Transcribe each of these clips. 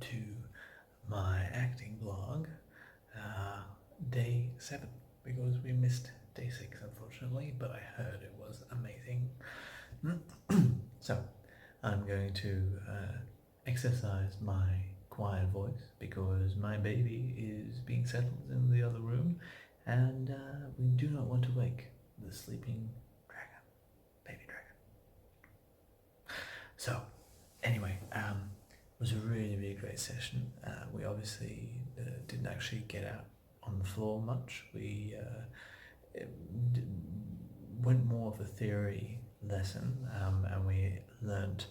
to my acting blog, day 7, because we missed day 6 unfortunately, but I heard it was amazing. So I'm going to exercise my quiet voice because my baby is being settled in the other room, and we do not want to wake the sleeping dragon, baby dragon. So anyway, it was a really great session. We obviously didn't actually get out on the floor much. We went more of a theory lesson, and we learnt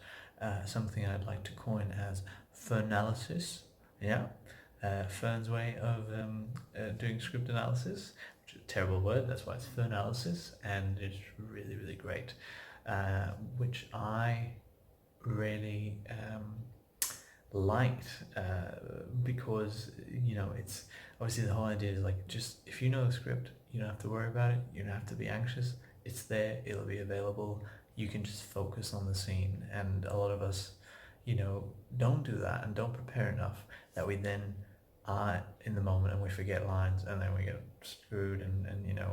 something I'd like to coin as fernalysis. Yeah, Fern's way of doing script analysis, which is a terrible word, that's why it's fernalysis, and it's really great, which I really liked, because it's obviously the whole idea is like, just if you know the script, you don't have to worry about it, you don't have to be anxious, it's there, it'll be available, you can just focus on the scene. And a lot of us don't do that and don't prepare enough, that we then are in the moment and we forget lines, and then we get screwed, and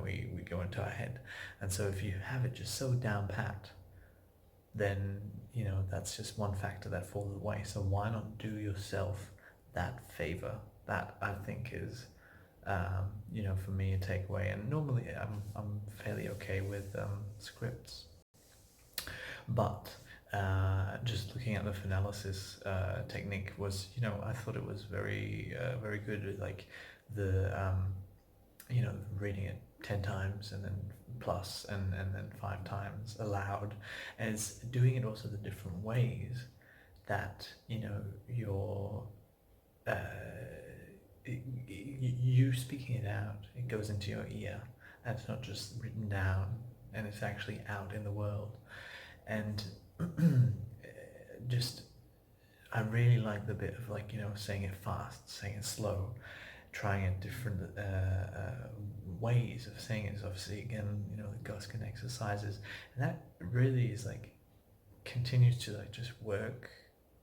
we go into our head. And so if you have it just so down pat, then that's just one factor that falls away. So why not do yourself that favor? That, I think, is for me a takeaway. And normally I'm fairly okay with scripts, but just looking at the finalysis technique was, I thought it was very good. Like the reading it 10 times and then plus, and then 5 times aloud, and it's doing it also the different ways that you're you speaking it out, it goes into your ear, and it's not just written down, and it's actually out in the world. And just, I really like the bit of like, saying it fast, saying it slow, trying it different ways of saying it. Is obviously, again, the Guskin exercises, and that really is like, continues to like just work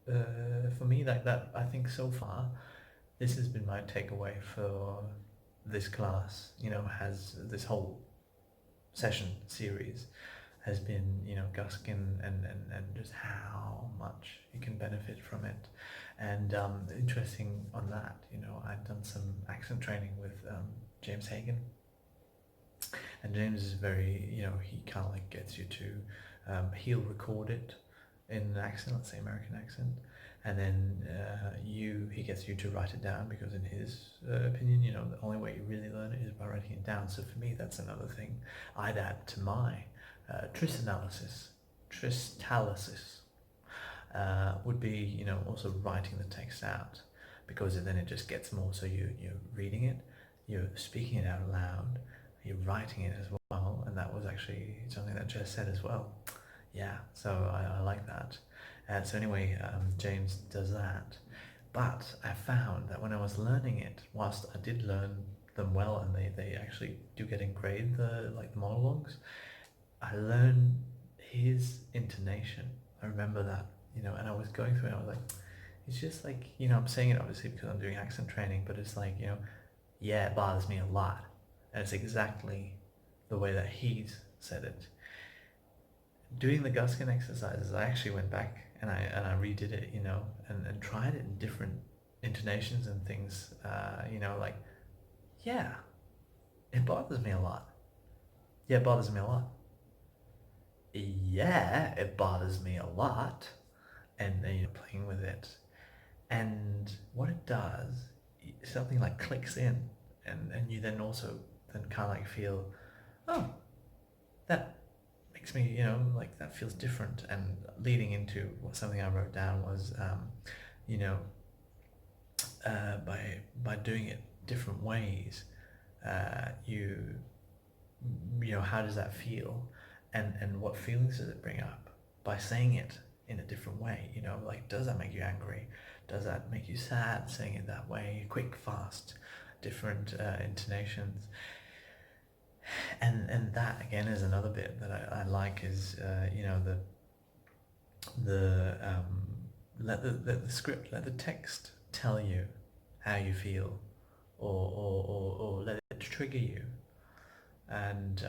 for me. Like that, I think so far this has been my takeaway for this class, has this whole session series has been, Guskin, and just how much you can benefit from it. And interesting on that, I'd done some accent training with James Hagen, and James is very, he kind of like gets you to, he'll record it in an accent, let's say American accent, and then he gets you to write it down, because in his opinion, the only way you really learn it is by writing it down. So for me, that's another thing I'd add to my Tristanalysis would be, also writing the text out, because then it just gets more. So you're reading it, you're speaking it out loud, you're writing it as well, and that was actually something that Jess said as well. Yeah, so I like that. So anyway, James does that, but I found that when I was learning it, whilst I did learn them well, and they actually do get engraved, the monologues, I learned his intonation. I remember that, and I was going through it, I was like, it's just like, I'm saying it obviously because I'm doing accent training, but it's like, yeah, it bothers me a lot. And it's exactly the way that he's said it. Doing the Guskin exercises, I actually went back and I redid it, and tried it in different intonations and things, like, yeah, it bothers me a lot. Yeah, it bothers me a lot. Yeah, it bothers me a lot. And then you're playing with it, and what it does, something like clicks in, and you then also then kind of like feel, oh, that makes me, like, that feels different. And leading into something I wrote down was, by doing it different ways, how does that feel, and what feelings does it bring up by saying it in a different way? Like, does that make you angry? Does that make you sad, saying it that way? Quick, fast, different intonations. And that again is another bit that I like, is let the script, let the text tell you how you feel, or let it trigger you. And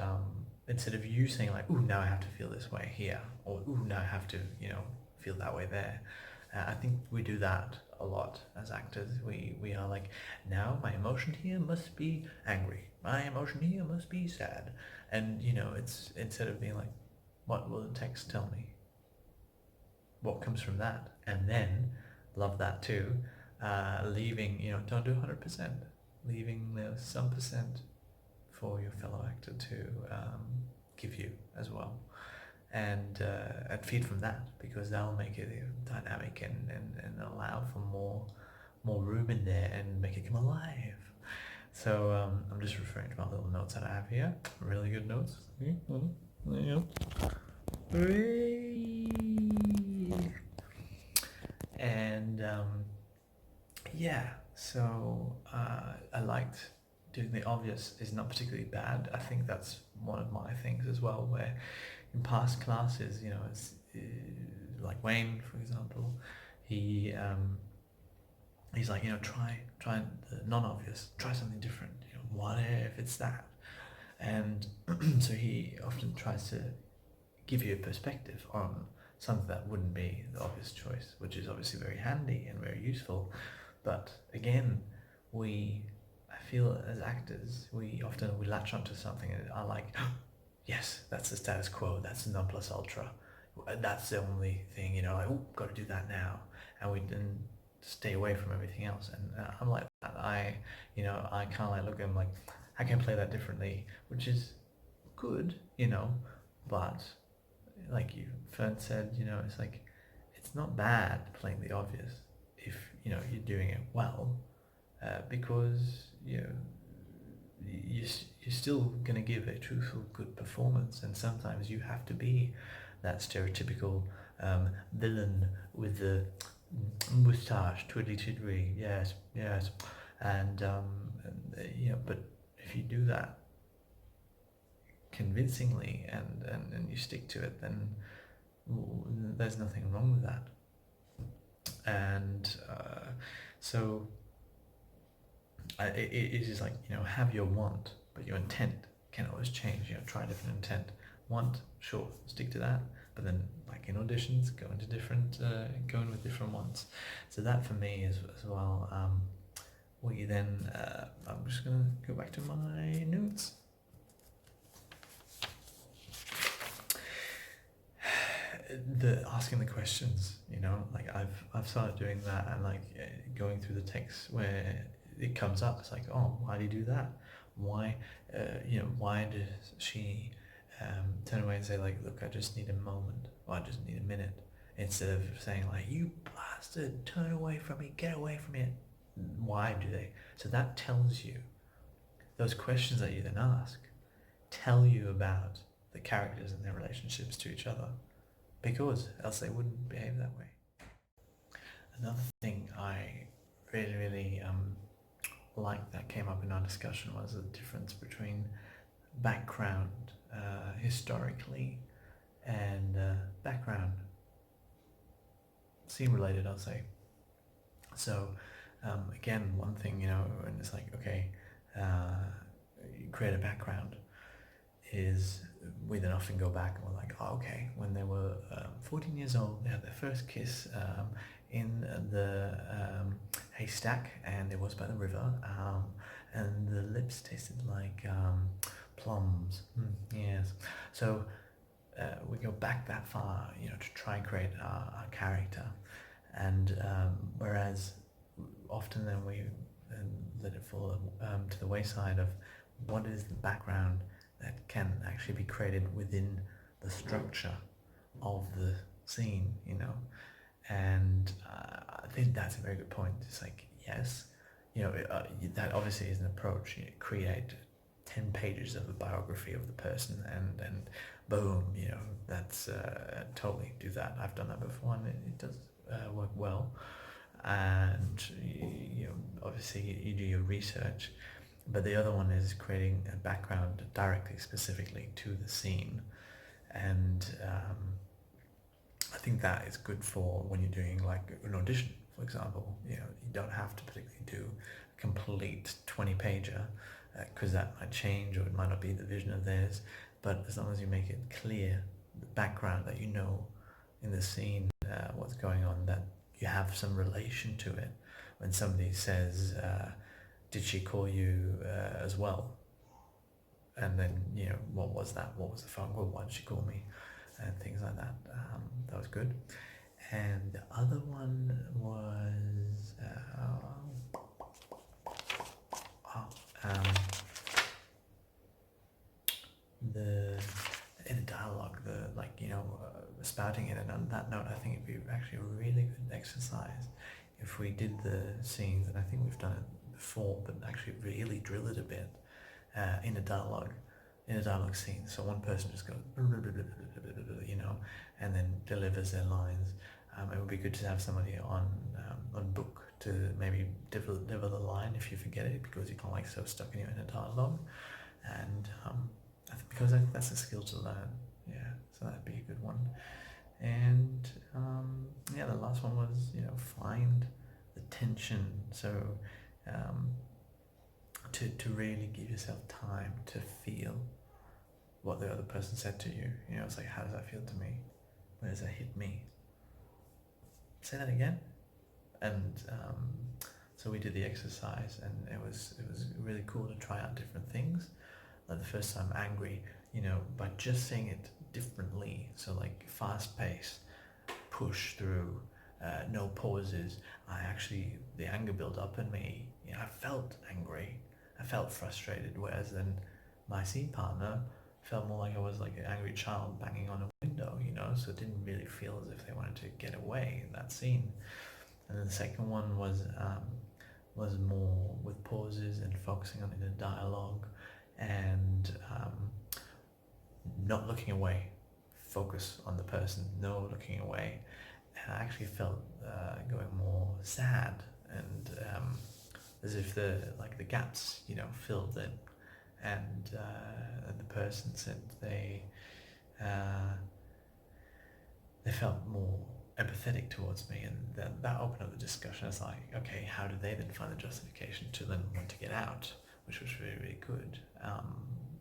instead of you saying like, "Ooh, now I have to feel this way here," or "Ooh, now I have to, feel that way there." I think we do that a lot as actors. We are like, now my emotion here must be angry. My emotion here must be sad. And it's instead of being like, what will the text tell me? What comes from that? And then, love that too, leaving, don't do 100%, leaving some percent for your fellow actor to give you as well. And feed from that, because that will make it dynamic and allow for more room in there and make it come alive. So I'm just referring to my little notes that I have here. Really good notes. There you go. And yeah, so I liked doing the obvious is not particularly bad. I think that's one of my things as well, where in past classes, it's like Wayne, for example, he's like, try the non-obvious, try something different. What if it's that? And so he often tries to give you a perspective on something that wouldn't be the obvious choice, which is obviously very handy and very useful. But again, I feel as actors, we latch onto something and are like, yes, that's the status quo, that's the non plus ultra, that's the only thing, like, oh, got to do that now, and we then stay away from everything else. And I'm like that. I kind of like look at them like, I can play that differently, which is good, but like Fern said, it's like, it's not bad playing the obvious if you're doing it well, because you're still going to give a truthful, good performance, and sometimes you have to be that stereotypical villain with the moustache, twiddly twiddly, yes, yes, and but if you do that convincingly and you stick to it, then there's nothing wrong with that. And so it is like, have your want, but your intent can always change. Try different intent. Want, sure, stick to that, but then like in auditions, go in with different wants. So that for me is as well. We then I'm just gonna go back to my notes. The asking the questions, like I've started doing that, and like going through the text where it comes up. It's like, oh, why do you do that? Why, why does she turn away and say like, look, I just need a moment, or I just need a minute, instead of saying like, you bastard, turn away from me, get away from it. Why do they? So that tells you, those questions that you then ask tell you about the characters and their relationships to each other, because else they wouldn't behave that way. Another thing I really like that came up in our discussion was the difference between background historically and background scene related, I'll say. So again, one thing, and it's like, okay, create a background, is we then often go back and we're like, oh, okay, when they were 14 years old, they had their first kiss in the haystack, and it was by the river, and the lips tasted like plums. Yes. So we go back that far, to try and create our character, and whereas often then we let it fall to the wayside of what is the background that can actually be created within the structure of the scene, and I think that's a very good point. It's like, yes, that obviously is an approach. Create 10 pages of a biography of the person, and boom, that's totally do that. I've done that before, and it does work well. And obviously you do your research. But the other one is creating a background directly, specifically to the scene. And I think that is good for when you're doing like an audition, for example. You don't have to particularly do a complete 20-pager, because that might change or it might not be the vision of theirs. But as long as you make it clear, the background, that in the scene what's going on, that you have some relation to it. When somebody says, did she call you as well? And then, what was that? What was the phone call? Why did she call me? And things like that. That was good. And the other one was, the in the dialogue, spouting it. And on that note, I think it'd be actually a really good exercise if we did the scenes, and I think we've done it before, but actually really drill it a bit in a dialogue scene. So one person just goes, and then delivers their lines. It would be good to have somebody on book to maybe deliver the line if you forget it, because you're kind of so stuck in your inner dialogue. And because I think that's a skill to learn. Yeah, so that'd be a good one. And the last one was, find the tension. So to really give yourself time to feel what the other person said to you. It's like, how does that feel to me? Where does that hit me? Say that again. And so we did the exercise, and it was really cool to try out different things. Like the first time, angry, by just saying it differently. So like fast pace, push through, no pauses. The anger built up in me. I felt angry, I felt frustrated. Whereas then my scene partner felt more like I was like an angry child banging on a window, so it didn't really feel as if they wanted to get away in that scene. And then the second one was more with pauses and focusing on inner dialogue, and not looking away. Focus on the person, no looking away. And I actually felt going more sad, and as if the gaps filled in, and the person said they felt more empathetic towards me, and then that opened up the discussion. It's like, okay, how do they then find the justification to then want to get out, which was really, really good.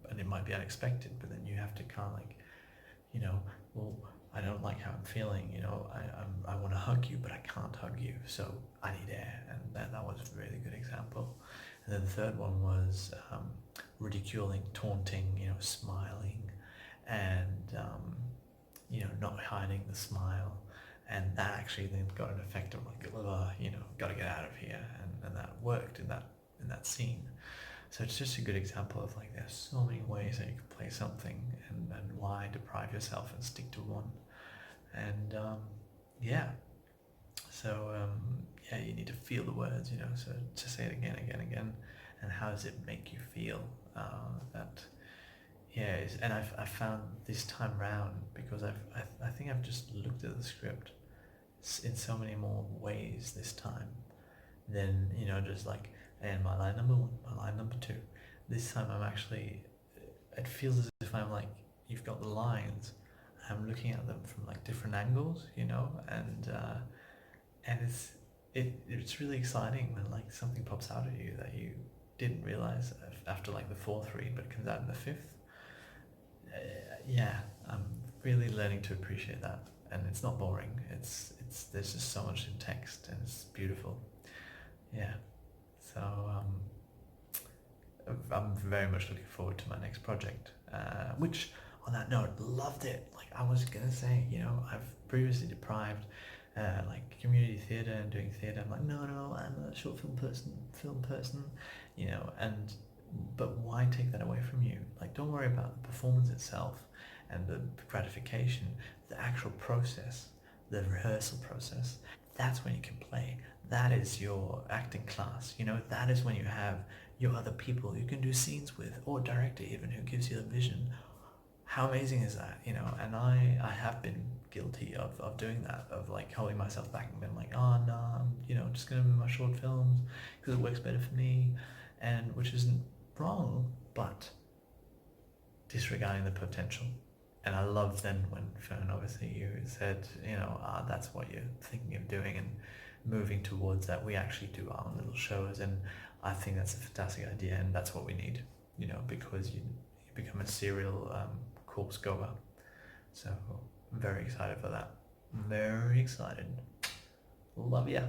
And it might be unexpected, but then you have to kind of well, I don't like how I'm feeling, I want to hug you, but I can't hug you, so I need air. And that was a really good example. And then the third one was ridiculing, taunting, smiling, and not hiding the smile. And that actually then got an effect of got to get out of here, and that worked in that scene. So it's just a good example of there's so many ways that you can play something, and why deprive yourself and stick to one. And you need to feel the words, so to say it again, and how does it make you feel? And I've found this time round, because I think I've just looked at the script in so many more ways this time than just and my line number 1, my line number 2. This time it feels as if I'm you've got the lines, I'm looking at them from different angles, and it's really exciting when something pops out at you that you didn't realize after the 4th read, but it comes out in the 5th. I'm really learning to appreciate that, and it's not boring. It's there's just so much in text, and it's beautiful. So I'm very much looking forward to my next project, which, on that note, loved it. I was gonna say, I've previously deprived community theatre and doing theatre. I'm like, no, I'm a short film person, but why take that away from you? Don't worry about the performance itself and the gratification, the actual process, the rehearsal process. That's when you can play. That is your acting class. That is when you have your other people you can do scenes with, or director even, who gives you the vision. How amazing is that? And I have been guilty of doing that, of holding myself back and being oh no, I'm just gonna do my short films because it works better for me, and which isn't wrong, but disregarding the potential. And I love then when Fern, obviously, you said, that's what you're thinking of doing, and moving towards that. We actually do our own little shows, and I think that's a fantastic idea, and that's what we need, because you become a serial corpse goer. So very excited for that. Very excited. Love ya.